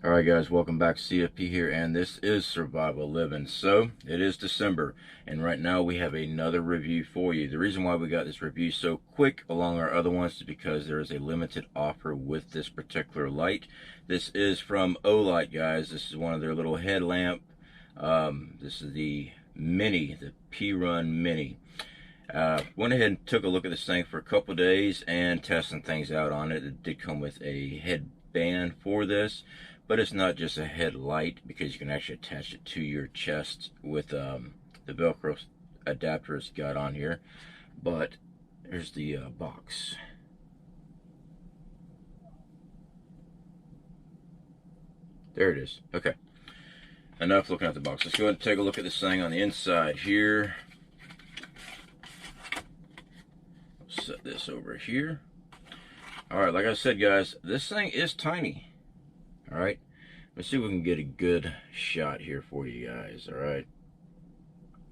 Alright guys, welcome back. CFP here, and this is Survival Living. So, it is December, and right now we have another review for you. The reason why we got this review so quick along our other ones is because there is a limited offer with this particular light. This is from Olight, guys. This is one of their little headlamp. This is the Mini, the Perun Mini. Went ahead and took a look at this thing for a couple days and testing things out on it. It did come with a headband for this, but it's not just a headlight, because you can actually attach it to your chest with the Velcro adapter it's got on here. But here's the box. There it is. Okay, enough looking at the box. Let's go ahead and take a look at this thing on the inside here. Set this over here. Alright, like I said, guys, this thing is tiny. Alright, let's see if we can get a good shot here for you guys. Alright,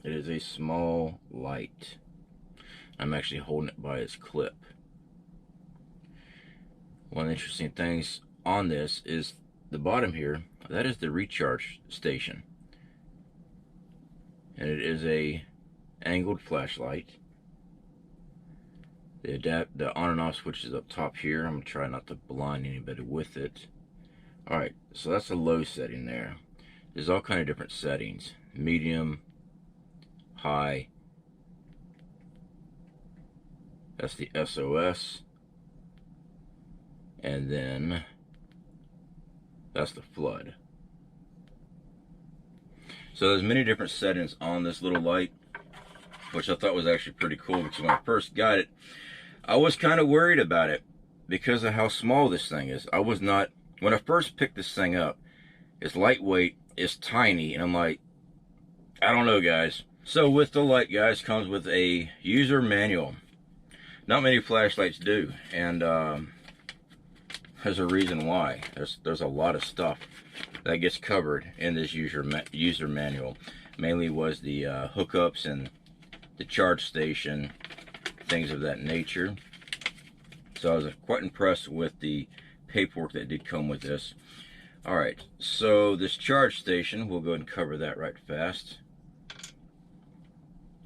it is a small light. I'm actually holding it by its clip. One of the interesting things on this is the bottom here. That is the recharge station, and it is a angled flashlight. The on and off switch is up top here. I'm gonna try not to blind anybody with it. Alright, so that's a low setting there. There's all kind of different settings: medium, high. That's the SOS. And then that's the flood. So there's many different settings on this little light, which I thought was actually pretty cool, because when I first got it, I was kind of worried about it because of how small this thing is. I was not, when I first picked this thing up, it's lightweight, it's tiny, and I'm like, I don't know, guys. So with the light, guys, comes with a user manual. Not many flashlights do, and there's a reason why. There's a lot of stuff that gets covered in this user manual. Mainly was the hookups and the charge station, things of that nature. So I was quite impressed with the paperwork that did come with this. Alright, so this charge station, we'll go ahead and cover that right fast.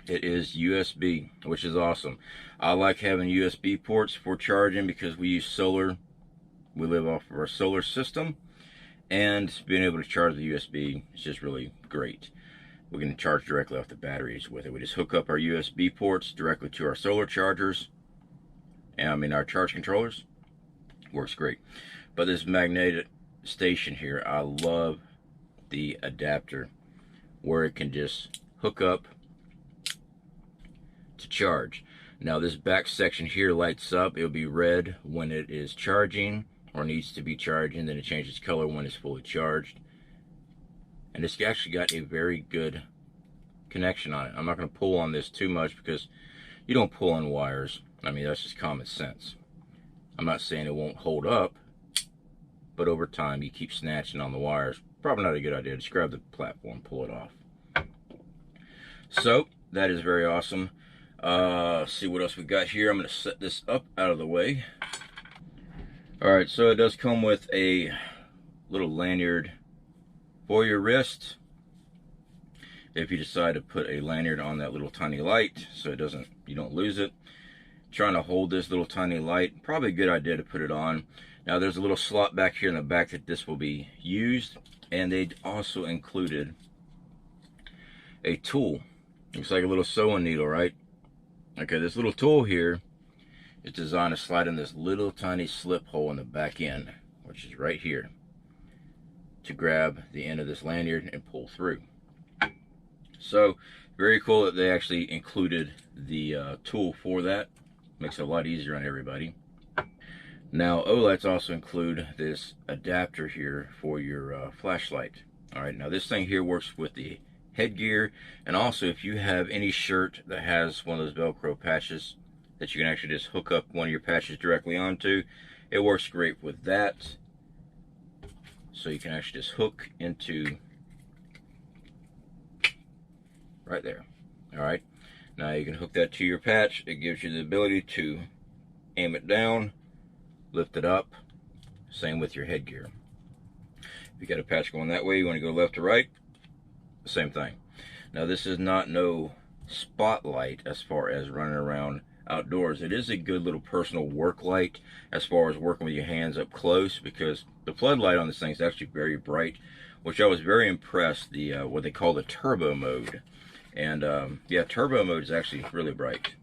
It is USB, which is awesome. I like having USB ports for charging because we use solar. We live off of our solar system, and being able to charge the USB is just really great. We can charge directly off the batteries with it. We just hook up our USB ports directly to our solar chargers, and our charge controllers. Works great. But this magnetic station here, I love the adapter where it can just hook up to charge. Now this back section here lights up. It'll be red when it is charging or needs to be charging, then it changes color when it's fully charged. And it's actually got a very good connection on it. I'm not going to pull on this too much because you don't pull on wires. I mean, that's just common sense. I'm not saying it won't hold up, but over time you keep snatching on the wires. Probably not a good idea. Just grab the platform, pull it off. So that is very awesome. See what else we got here. I'm going to set this up out of the way. Alright, so it does come with a little lanyard for your wrist, if you decide to put a lanyard on that little tiny light so you don't lose it. Trying to hold this little tiny light, probably a good idea to put it on. Now there's a little slot back here in the back that this will be used, and they also included a tool. Looks like a little sewing needle, right? Okay, this little tool here is designed to slide in this little tiny slip hole in the back end, which is right here, to grab the end of this lanyard and pull through. So very cool that they actually included the tool for that. Makes it a lot easier on everybody. Now Olights also include this adapter here for your flashlight. Alright, now this thing here works with the headgear, and also if you have any shirt that has one of those Velcro patches that you can actually just hook up one of your patches directly onto, it works great with that. So you can actually just hook into right there. Alright, now you can hook that to your patch. It gives you the ability to aim it down, lift it up. Same with your headgear. If you got a patch going that way, you want to go left to right, same thing. Now this is not no spotlight as far as running around outdoors. It is a good little personal work light as far as working with your hands up close, because the floodlight on this thing is actually very bright, which I was very impressed, the what they call the turbo mode. And yeah, turbo mode is actually really bright.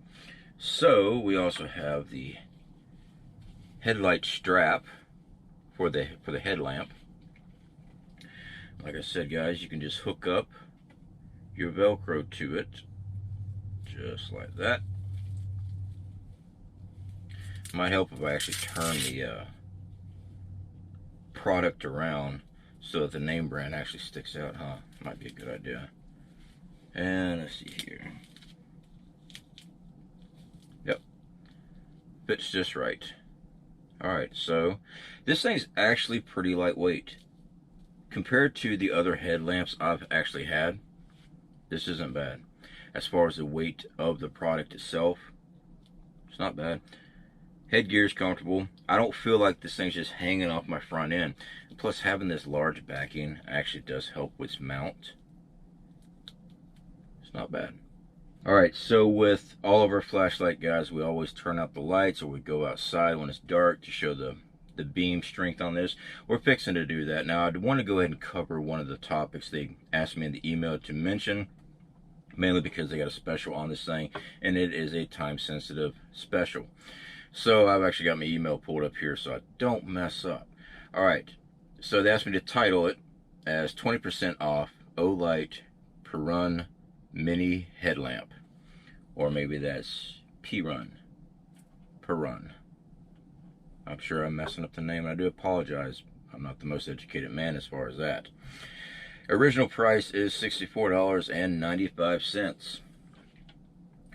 So we also have the headlight strap for the headlamp. Like I said, guys, you can just hook up your Velcro to it, just like that. Might help if I actually turn the product around so that the name brand actually sticks out, huh? Might be a good idea. And let's see here. Yep, fits just right. Alright, so this thing's actually pretty lightweight. Compared to the other headlamps I've actually had, this isn't bad. As far as the weight of the product itself, it's not bad. Headgear is comfortable. I don't feel like this thing's just hanging off my front end. Plus, having this large backing actually does help with its mount. It's not bad. Alright, so with all of our flashlight guys, we always turn out the lights, or we go outside when it's dark to show the beam strength on this. We're fixing to do that. Now, I want to go ahead and cover one of the topics they asked me in the email to mention, mainly because they got a special on this thing, and it is a time-sensitive special. So I've actually got my email pulled up here so I don't mess up. Alright, so they asked me to title it as 20% off Olight Perun Mini Headlamp. Or maybe that's Perun. I'm sure I'm messing up the name, and I do apologize. I'm not the most educated man as far as that. Original price is $64.95.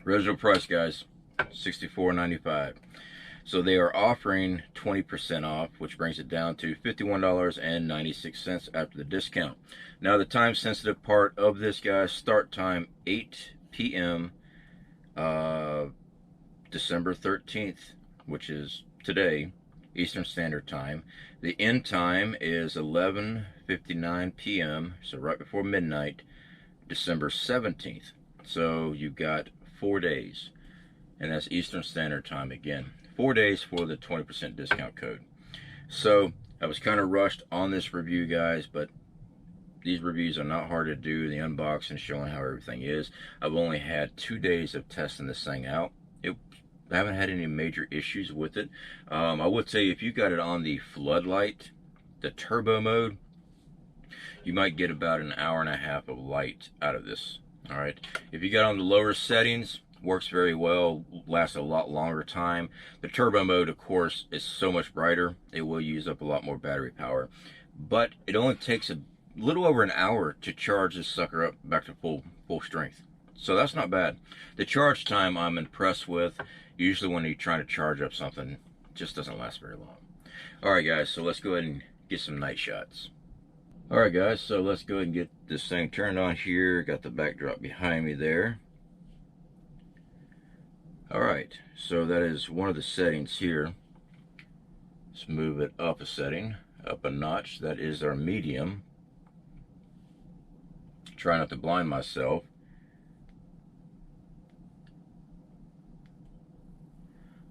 Original price, guys, $64.95. So they are offering 20% off, which brings it down to $51.96 after the discount. Now, the time-sensitive part of this, guys, start time 8 p.m. December 13th, which is today, Eastern Standard Time. The end time is 11:59 p.m., so right before midnight, December 17th. So you've got 4 days, and that's Eastern Standard Time again. 4 days for the 20% discount code. So I was kind of rushed on this review, guys, but these reviews are not hard to do. The unboxing, showing how everything is. I've only had 2 days of testing this thing out. I haven't had any major issues with it. I would say if you got it on the floodlight, the turbo mode, you might get about an hour and a half of light out of this. All right. If you got on the lower settings, works very well, lasts a lot longer time. The turbo mode, of course, is so much brighter. It will use up a lot more battery power, but it only takes a little over an hour to charge this sucker up back to full strength. So that's not bad. The charge time I'm impressed with. Usually when you're trying to charge up something, it just doesn't last very long. Alright guys, so let's go ahead and get some night shots. Alright guys, so let's go ahead and get this thing turned on here. Got the backdrop behind me there. Alright, so that is one of the settings here. Let's move it up a setting, up a notch. That is our medium. Try not to blind myself.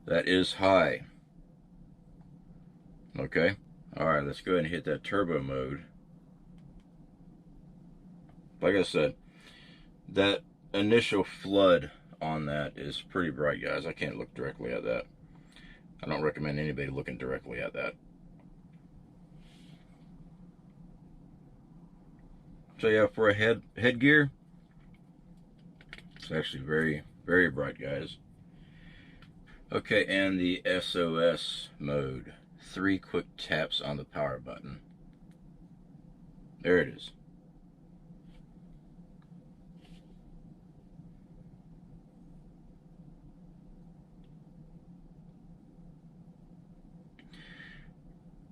That is high. Okay. Alright, let's go ahead and hit that turbo mode. Like I said, that initial flood on that is pretty bright, guys. I can't look directly at that. I don't recommend anybody looking directly at that. So yeah, for a headgear, it's actually very, very bright, guys. Okay, and the SOS mode. 3 quick taps on the power button. There it is.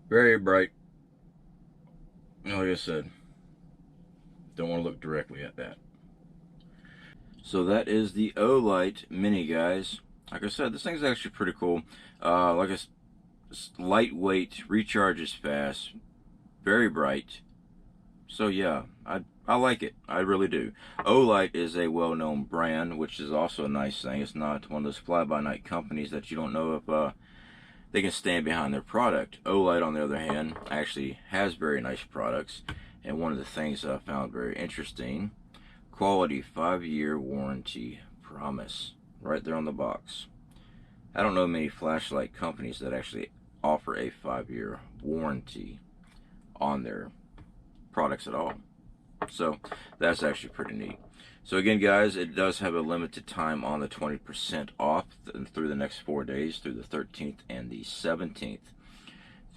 Very bright. Like I said, don't want to look directly at that. So that is the Olight Mini, guys. Like I said, this thing's actually pretty cool. Like it's lightweight, recharges fast, very bright, So yeah, I like it. I really do. Olight is a well-known brand, which is also a nice thing. It's not one of those fly-by-night companies that you don't know if they can stand behind their product. Olight, on the other hand, actually has very nice products. And one of the things that I found very interesting, quality 5-year warranty promise, right there on the box. I don't know many flashlight companies that actually offer a 5-year warranty on their products at all. So that's actually pretty neat. So again, guys, it does have a limited time on the 20% off through the next 4 days, through the 13th and the 17th,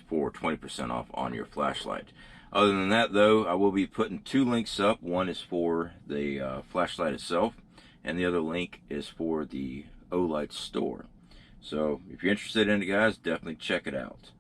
for 20% off on your flashlight. Other than that, though, I will be putting 2 links up. One is for the flashlight itself, and the other link is for the Olight store. So if you're interested in it, guys, definitely check it out.